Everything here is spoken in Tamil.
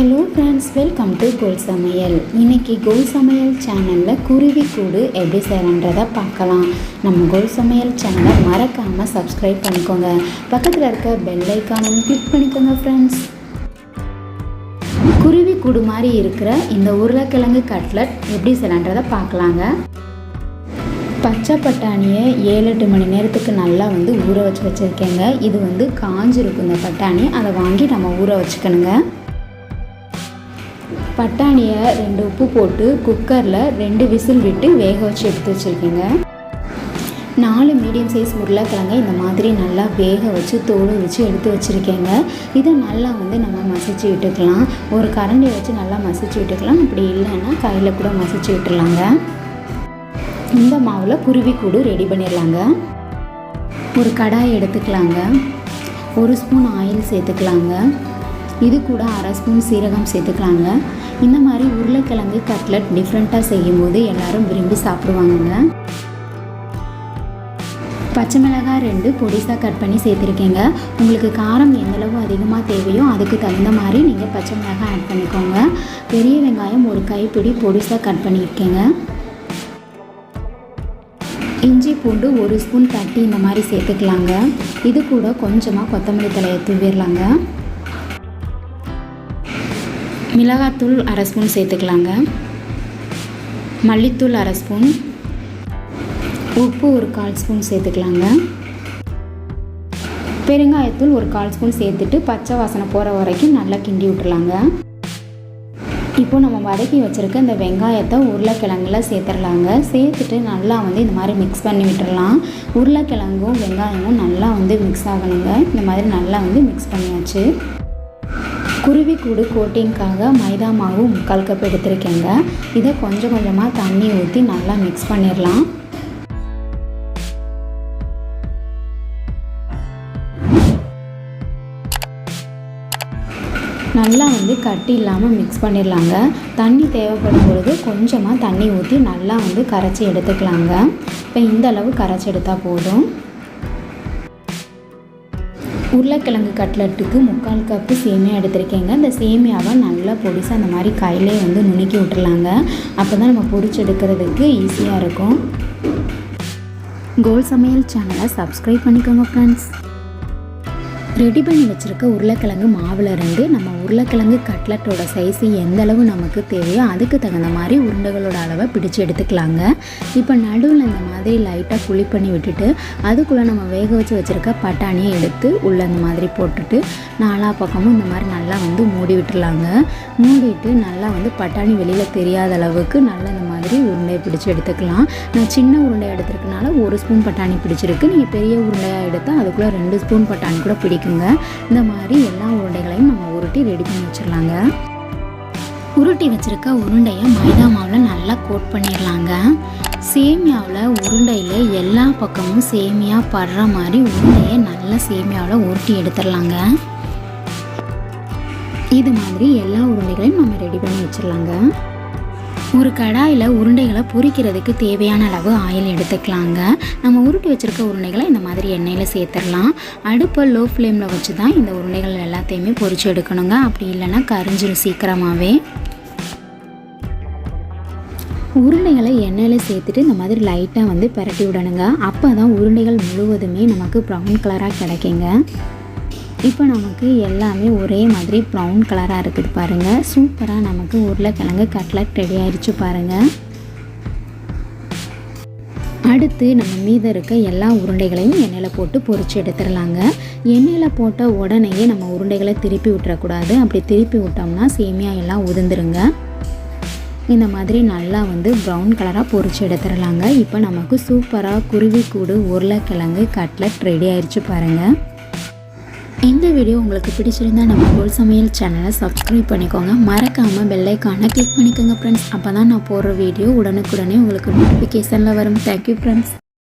ஹலோ ஃப்ரெண்ட்ஸ், வெல்கம் டு கோல் சமையல். இன்றைக்கி கோல் சமையல் சேனலில் குருவி கூடு எப்படி செய்யலான்றதை பார்க்கலாம். நம்ம கோல் சமையல் சேனலை மறக்காமல் சப்ஸ்கிரைப் பண்ணிக்கோங்க. பக்கத்தில் இருக்க பெல் ஐக்கானும் கிளிக் பண்ணிக்கோங்க ஃப்ரெண்ட்ஸ். குருவி கூடு மாதிரி இருக்கிற இந்த உருளைக்கிழங்கு கட்லட் எப்படி செய்யலான்றதை பார்க்கலாங்க. பச்சை பட்டாணியை 7-8 மணி நேரத்துக்கு நல்லா ஊற வச்சுருக்கேங்க. இது காஞ்சிருக்கும் இந்த பட்டாணி, அதை வாங்கி நம்ம ஊற வச்சுக்கணுங்க. பட்டாணியை 2 உப்பு போட்டு குக்கரில் 2 விசில் விட்டு வேக வச்சு எடுத்து வச்சுருக்கேங்க. 4 மீடியம் சைஸ் உருளைக்கிழங்கு இந்த மாதிரி நல்லா வேக வச்சு தோடு வச்சு எடுத்து வச்சுருக்கேங்க. இதை நல்லா நம்ம மசிச்சு விட்டுக்கலாம். ஒரு கரண்டியை வச்சு நல்லா மசிச்சு விட்டுக்கலாம். அப்படி இல்லைன்னா கையில் கூட மசிச்சு விட்டுலாங்க. இந்த மாவில் குருவி கூடு ரெடி பண்ணிடலாங்க. ஒரு கடாய் எடுத்துக்கலாங்க. 1 ஸ்பூன் ஆயில் சேர்த்துக்கலாங்க. இது கூட 1/2 ஸ்பூன் சீரகம் சேர்த்துக்கலாங்க. இந்த மாதிரி உருளைக்கிழங்கு கட்லட் டிஃப்ரெண்ட்டாக செய்யும்போது எல்லோரும் விரும்பி சாப்பிடுவாங்கங்க. பச்சை மிளகாய் 2 பொடிசாக கட் பண்ணி சேர்த்துருக்கேங்க. உங்களுக்கு காரம் எந்தளவு அதிகமாக தேவையோ அதுக்கு தகுந்த மாதிரி நீங்கள் பச்சை மிளகாய் ஆட் பண்ணிக்கோங்க. பெரிய வெங்காயம் 1 கைப்பிடி பொடிசாக கட் பண்ணியிருக்கேங்க. இஞ்சி பூண்டு 1 ஸ்பூன் தட்டி இந்த மாதிரி சேர்த்துக்கலாங்க. இது கூட கொஞ்சமாக கொத்தமல்லி தலையை தூவிடலாங்க. மிளகாத்தூள் 1/2 ஸ்பூன் சேர்த்துக்கலாங்க. மல்லித்தூள் 1/2 ஸ்பூன், உப்பு 1/4 ஸ்பூன் சேர்த்துக்கலாங்க. பெருங்காயத்தூள் 1/4 ஸ்பூன் சேர்த்துட்டு பச்சை வாசனை போகிற வரைக்கும் நல்லா கிண்டி விட்டுலாங்க. இப்போது நம்ம வதக்கி வச்சுருக்க இந்த வெங்காயத்தை உருளைக்கிழங்குல சேர்த்துடலாங்க. சேர்த்துட்டு நல்லா இந்த மாதிரி மிக்ஸ் பண்ணி விட்டுடலாம். உருளைக்கிழங்கும் வெங்காயமும் நல்லா மிக்ஸ் ஆகணுங்க. இந்த மாதிரி நல்லா மிக்ஸ் பண்ணியாச்சு. குருவி கூடு கோட்டிங்காக மைதா மாவு 3/4 கப் எடுத்துருக்கேங்க. இதை கொஞ்சம் கொஞ்சமாக தண்ணி ஊற்றி நல்லா மிக்ஸ் பண்ணிடலாம். நல்லா கட்டி இல்லாமல் மிக்ஸ் பண்ணிடலாங்க. தண்ணி தேவைப்படும் பொழுது கொஞ்சமாக தண்ணி ஊற்றி நல்லா கரைச்சி எடுத்துக்கலாங்க. இப்போ இந்த அளவு கரைச்சி எடுத்தால் போதும். உருளைக்கிழங்கு கட்லட்டுக்கு 3/4 கப்பு சேமியா எடுத்துருக்கேங்க. இந்த சேமியாவை நல்லா பொடிசாக அந்த மாதிரி கையிலே நுணுக்கி விட்டுருலாங்க. அப்போ தான் நம்ம பொரிச்சு எடுக்கிறதுக்கு ஈஸியாக இருக்கும். கோல் சமையல் சேனலை சப்ஸ்கிரைப் பண்ணிக்கோங்க ஃப்ரெண்ட்ஸ். ரெடி பண்ணி வச்சுருக்க உருளைக்கிழங்கு மாவில் இருந்து நம்ம உருளைக்கிழங்கு கட்லட்டோட சைஸு எந்த அளவு நமக்கு தேவையோ அதுக்கு தகுந்த மாதிரி உருண்டைகளோட அளவை பிடிச்சி எடுத்துக்கலாங்க. இப்போ நடுவில் இந்த மாதிரி லைட்டாக குழி பண்ணி விட்டுட்டு அதுக்குள்ளே நம்ம வேக வச்சு வச்சுருக்க பட்டாணியை எடுத்து உள்ளே இந்த மாதிரி போட்டுட்டு 4 பக்கமும் இந்த மாதிரி நல்லா மூடி விட்டுருலாங்க. மூடிட்டு நல்லா பட்டாணி வெளியில் தெரியாத அளவுக்கு நல்லா இந்த மாதிரி உருண்டையை பிடிச்சி எடுத்துக்கலாம். நான் சின்ன உருண்டையை எடுத்துருக்கனால 1 ஸ்பூன் பட்டாணி பிடிச்சிருக்கு. நீங்கள் பெரிய உருண்டையாக எடுத்தால் அதுக்குள்ளே 2 ஸ்பூன் பட்டாணி கூட பிடிக்குங்க. இந்த மாதிரி எல்லா உருண்டைகளையும் நம்ம உருட்டி ரெடி பண்ணி வச்சிடலாங்க. உருட்டி வச்சுருக்க உருண்டையை மைதா மாவில் நல்லா கோட் பண்ணிடலாங்க. சேமியாவில் உருண்டையில் எல்லா பக்கமும் சேமியா படுற மாதிரி உருண்டையை நல்லா சேமியாவில் உருட்டி எடுத்துடலாங்க. இது மாதிரி எல்லா உருண்டைகளையும் நம்ம ரெடி பண்ணி வச்சிடலாங்க. ஒரு கடாயில் உருண்டைகளை பொரிக்கிறதுக்கு தேவையான அளவு ஆயில் எடுத்துக்கலாங்க. நம்ம உருட்டி வச்சுருக்க உருண்டைகளை இந்த மாதிரி எண்ணெயில் சேர்த்துடலாம். அடுப்பை லோ ஃப்ளேமில் வச்சு தான் இந்த உருண்டைகள் எல்லாத்தையுமே பொரிச்சு எடுக்கணுங்க. அப்படி இல்லைன்னா கரிஞ்சிடும் சீக்கிரமாகவே. உருண்டைகளை எண்ணெயில் சேர்த்துட்டு இந்த மாதிரி லைட்டாக பிரட்டி விடணுங்க. அப்போ தான் உருண்டைகள் முழுவதுமே நமக்கு ப்ரௌன் கலராக கிடைக்குங்க. இப்போ நமக்கு எல்லாமே ஒரே மாதிரி ப்ரௌன் கலராக இருக்குது பாருங்கள். சூப்பராக நமக்கு உருளைக்கிழங்கு கட்லட் ரெடி ஆயிடுச்சு பாருங்கள். அடுத்து நம்ம மீதம் இருக்க எல்லா உருண்டைகளையும் எண்ணெயில் போட்டு பொரிச்சு எடுத்துடலாங்க. எண்ணெயில் போட்ட உடனேயே நம்ம உருண்டைகளை திருப்பி விட்டுறக்கூடாது. அப்படி திருப்பி விட்டோம்னா சேமியா எல்லாம் உதிர்ந்துருங்க. இந்த மாதிரி நல்லா ப்ரௌன் கலராக பொரிச்சு எடுத்துடலாங்க. இப்போ நமக்கு சூப்பராக குருவி கூடு உருளைக்கிழங்கு கட்லட் ரெடி ஆயிடுச்சு பாருங்கள். இந்த வீடியோ உங்களுக்கு பிடிச்சிருந்தா நம்ம கோல் சமையல் சேனலை சப்ஸ்கிரைப் பண்ணிக்கோங்க. மறக்காமல் பெல் ஐக்கானை கிளிக் பண்ணிக்கோங்க ஃப்ரெண்ட்ஸ். அப்போ தான் நான் போடுற வீடியோ உடனுக்குடனே உங்களுக்கு நோட்டிஃபிகேஷனில் வரும். Thank you friends.